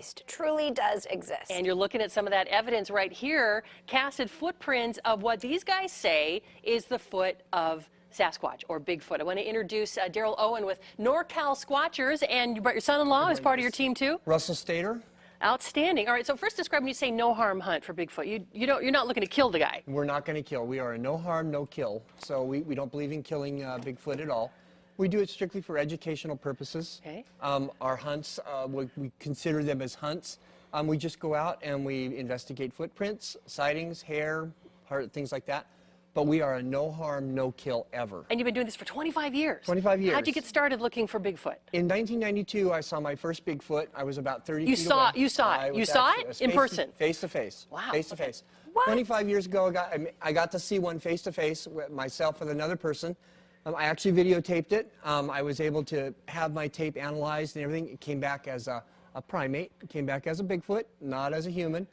beast truly does exist. And you're looking at some of that evidence right here, casted footprints of what these guys say is the foot of Sasquatch or Bigfoot. I want to introduce Daryl Owen with NorCal Squatchers, and you brought your son-in-law as part of your team too? Russell Stater. Outstanding. All right, so first describe when you say no harm hunt for Bigfoot. You're not looking to kill the guy. We're not going to kill. We are a no harm, no kill. So we don't believe in killing Bigfoot at all. We do it strictly for educational purposes. Okay. Our hunts, we consider them as hunts. We just go out and we investigate footprints, sightings, hair, things like that. But we are a no harm, no kill ever. And you've been doing this for 25 years. 25 years. How'd you get started looking for Bigfoot? In 1992, I saw my first Bigfoot. I was about 30 You feet saw away. it? You saw it? You saw it in person? Face to face. Wow. Face to face. What? 25 years ago, I got to see one face to face with myself with another person. I actually videotaped it. I was able to have my tape analyzed and everything. It came back as a primate. It came back as a Bigfoot, not as a human.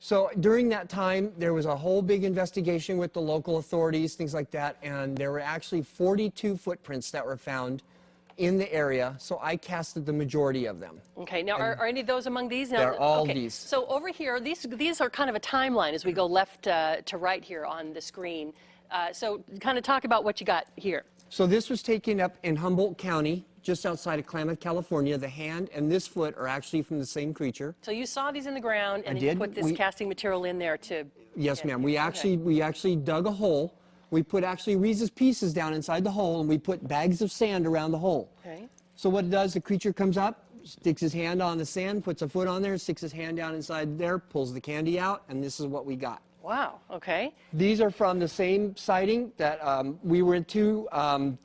So during that time, there was a whole big investigation with the local authorities, things like that, and there were actually 42 footprints that were found in the area, so I casted the majority of them. Okay, now are any of those among these? Now, they're all okay. these. So over here, these are kind of a timeline as we go left to right here on the screen. So kind of talk about what you got here. So this was taken up in Humboldt County, just outside of Klamath, California. The hand and this foot are actually from the same creature. So you saw these in the ground, and I then you did. put this casting material in there to... Yes, ma'am. We actually dug a hole. We put actually Reese's Pieces down inside the hole, and we put bags of sand around the hole. Okay. So what it does, the creature comes up, sticks his hand on the sand, puts a foot on there, sticks his hand down inside there, pulls the candy out, and this is what we got. Wow, okay. These are from the same sighting that we were into.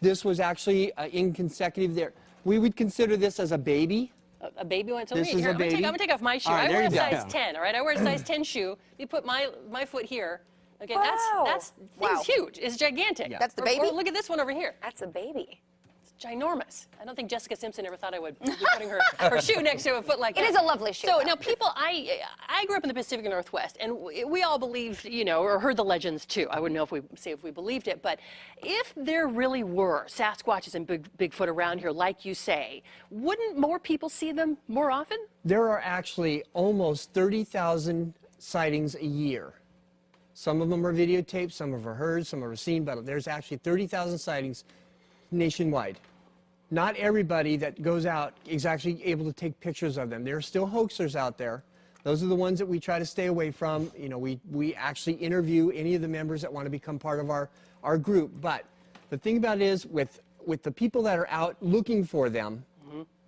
This was actually in consecutive there. We would consider this as a baby. A baby one? So This is a baby. I'm going to take off my shoe. All right, I wear a there you size go. 10, all right? I wear a size 10 shoe. You put my foot here. Okay, Wow. that's Wow. huge. It's gigantic. Yeah. That's the baby? Or look at this one over here. That's a baby. Ginormous. I don't think Jessica Simpson ever thought I would be putting her shoe next to a foot like that. It is a lovely shoe. So though. now people, I grew up in the Pacific Northwest, and we all believed, or heard the legends too. I wouldn't know if we believed it, but if there really were Sasquatches and Bigfoot around here, like you say, wouldn't more people see them more often? There are actually almost 30,000 sightings a year. Some of them are videotaped, some of them are heard, some are seen, but there's actually 30,000 sightings nationwide. Not everybody that goes out is actually able to take pictures of them. There are still hoaxers out there. Those are the ones that we try to stay away from. We actually interview any of the members that want to become part of our group. But the thing about it is, with the people that are out looking for them,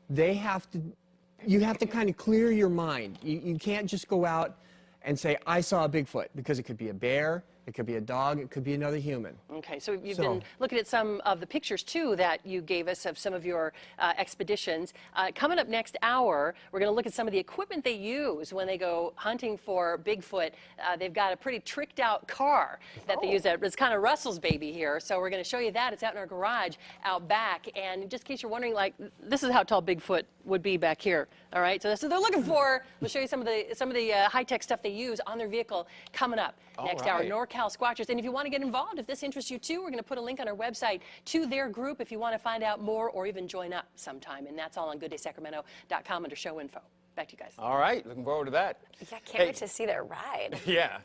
you have to kind of clear your mind. You can't just go out and say, I saw a Bigfoot, because it could be a bear, it could be a dog, it could be another human. Okay, so you've been looking at some of the pictures, too, that you gave us of some of your expeditions. Coming up next hour, we're going to look at some of the equipment they use when they go hunting for Bigfoot. They've got a pretty tricked-out car that they use. It's kind of Russell's baby here, so we're going to show you that. It's out in our garage out back, and just in case you're wondering, like, this is how tall Bigfoot would be back here. All right, so that's what they're looking for. We'll show you some of the high-tech stuff they use on their vehicle coming up next hour. NorCal Squatchers. And if you want to get involved, if this interests you too, we're going to put a link on our website to their group if you want to find out more or even join up sometime. And that's all on GoodDaySacramento.com under show info. Back to you guys. All right, looking forward to that. Yeah, can't wait to see their ride. Yeah.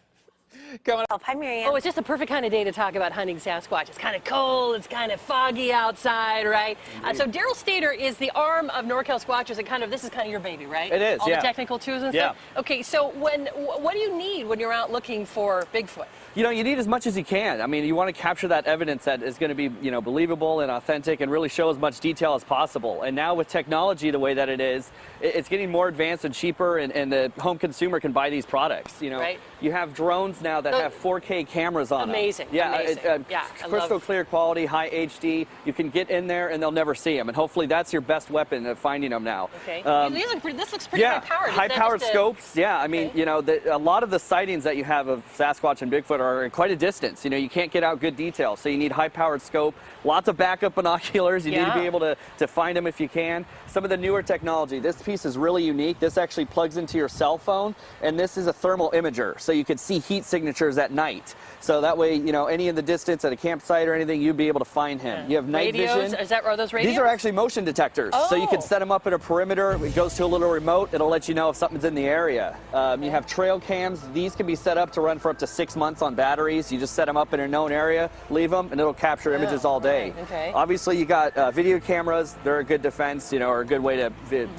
Coming up. Hi, Marianne. Oh, it's just the perfect kind of day to talk about hunting Sasquatch. It's kind of cold, it's kind of foggy outside, right? So Daryl Stater is the arm of NorCal Squatchers, and this is kind of your baby, right? It is, All yeah. the technical tools and stuff? Okay, so what do you need when you're out looking for Bigfoot? You need as much as you can. I mean, you want to capture that evidence that is going to be, believable and authentic and really show as much detail as possible. And now with technology the way that it is, it's getting more advanced and cheaper, and the home consumer can buy these products. Right. You have drones now that have 4K cameras on amazing. them. Yeah, amazing. Crystal clear quality, high HD. You can get in there and they'll never see them. And hopefully that's your best weapon of finding them now. Okay. This looks pretty high-powered. High-powered scopes. Yeah, I mean, a lot of the sightings that you have of Sasquatch and Bigfoot are in quite a distance. You can't get out good detail, so you need high-powered scope, lots of backup binoculars. You need to be able to find them if you can. Some of the newer technology. This piece is really unique. This actually plugs into your cell phone, and this is a thermal imager, so you can see heat signatures at night. So that way, you know, any in the distance at a campsite or anything, you'd be able to find him. You have night radios? vision. Are those radios? These are actually motion detectors. So you can set them up in a perimeter. It goes to a little remote. It'll let you know if something's in the area. You have trail cams. These can be set up to run for up to 6 months on batteries. You just set them up in a known area, leave them, and it'll capture images all day. Okay. Obviously, you got video cameras. They're a good defense, you know, or a good way to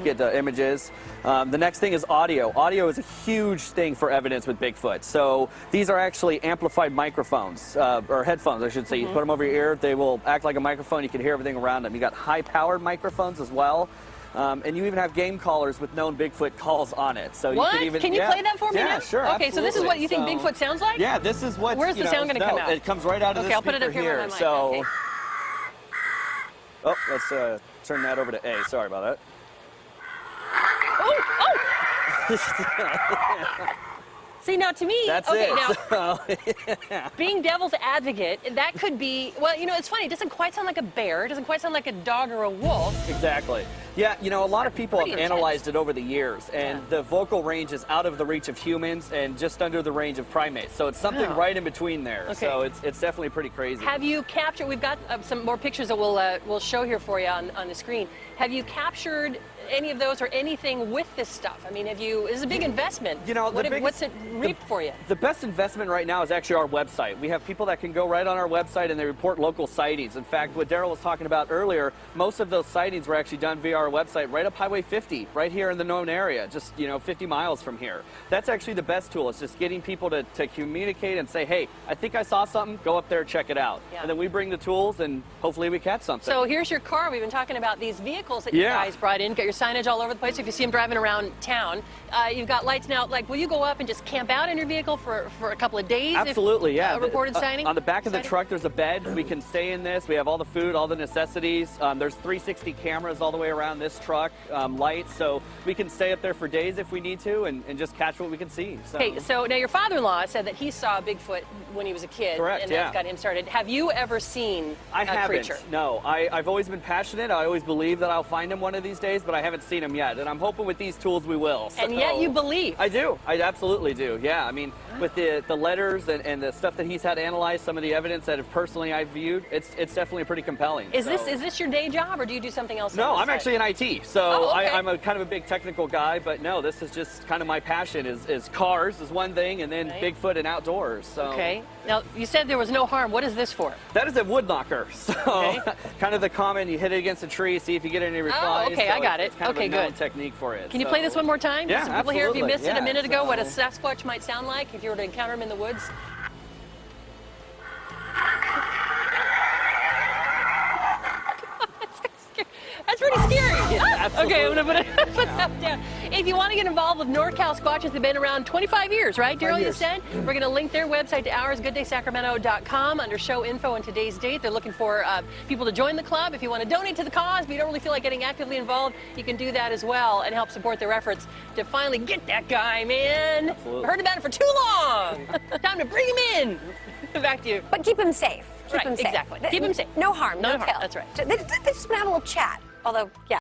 get the images. The next thing is audio. Audio is a huge thing for evidence with Bigfoot. So these are actually amplified microphones, or headphones, I should say. You put them over your ear, they will act like a microphone. You can hear everything around them. You got high-powered microphones as well. And you even have game callers with known Bigfoot calls on it. So what? You can even, can you play that for me now? Yeah, sure. Okay, so this is what you think Bigfoot sounds like? Yeah, this is what. Where's the sound going to come out? It comes right out of this I'll put it up speaker here. On my mic. So, okay. oh, let's turn that over to A. Sorry about that. Oh! See, now to me, That's okay, it. now, being devil's advocate, that could be, well, you know, it's funny. It doesn't quite sound like a bear. It doesn't quite sound like a dog or a wolf. Exactly. Yeah, you know, a lot of people have Pretty analyzed it over the years, and the vocal range is out of the reach of humans and just under the range of primates. So it's something right in between there. Okay. So it's definitely pretty crazy. Have you captured, we've got some more pictures that we'll show here for you on the screen. Have you captured any of those or anything with this stuff? I mean, it's a big investment. You know, what's it reaped for you? The best investment right now is actually our website. We have people that can go right on our website and they report local sightings. In fact, what Daryl was talking about earlier, most of those sightings were actually done via our website right up Highway 50, right here in the known area, just, 50 miles from here. That's actually the best tool. It's just getting people to communicate and say, hey, I think I saw something, go up there, check it out. Yeah. And then we bring the tools and hopefully we catch something. So here's your car. We've been talking about these vehicles that you guys brought in. Got your signage all over the place. If you see them driving around town, you've got lights now. Like, will you go up and just camp out in your vehicle for a couple of days? Absolutely, if, yeah. Reported sighting? On the back of the truck, there's a bed. We can stay in this. We have all the food, all the necessities. There's 360 cameras all the way around this truck, lights. So we can stay up there for days if we need to and just catch what we can see. So. Okay, so now your father-in-law said that he saw Bigfoot when he was a kid. Correct, and that's got him started. Have you ever seen a creature? No. I've always been passionate. I always believe that I'll find him one of these days, but I haven't seen him yet. And I'm hoping with these tools we will. So. And yet you believe. I do. I absolutely do. Yeah. I mean, with the letters and the stuff that he's had analyzed, some of the evidence that have personally I've viewed, it's definitely pretty compelling. Is this your day job, or do you do something else? No, on the I'm side? actually in IT. So okay. I'm a kind of a big technical guy, but no, this is just kind of my passion is cars is one thing, and then Bigfoot and outdoors. So. Okay. Now, you said there was no harm. What is this for? That is a wood knocker. So kind of the common, you hit it against a tree, see if you get any replies. Oh, okay, so I got it. It's kind of a known good. technique for it. Can you play this one more time? Yeah, Some people here, if you missed it a absolutely. minute ago, what a Sasquatch might sound like if you were to encounter him in the woods. That's pretty scary. Yeah, okay, I'm going to put that down. If you want to get involved with NorCal Squatchers, they've been around 25 years, right, Daryl, you said? We're going to link their website to ours, GoodDaySacramento.com, under show info and today's date. They're looking for people to join the club. If you want to donate to the cause, but you don't really feel like getting actively involved, you can do that as well and help support their efforts to finally get that guy, man. Absolutely. Heard about it for too long. Time to bring him in. Back to you. But keep him safe. Keep him safe. Exactly. Keep him safe. No harm, no No harm, kill. that's right. They just want to have a little chat. Although, yeah.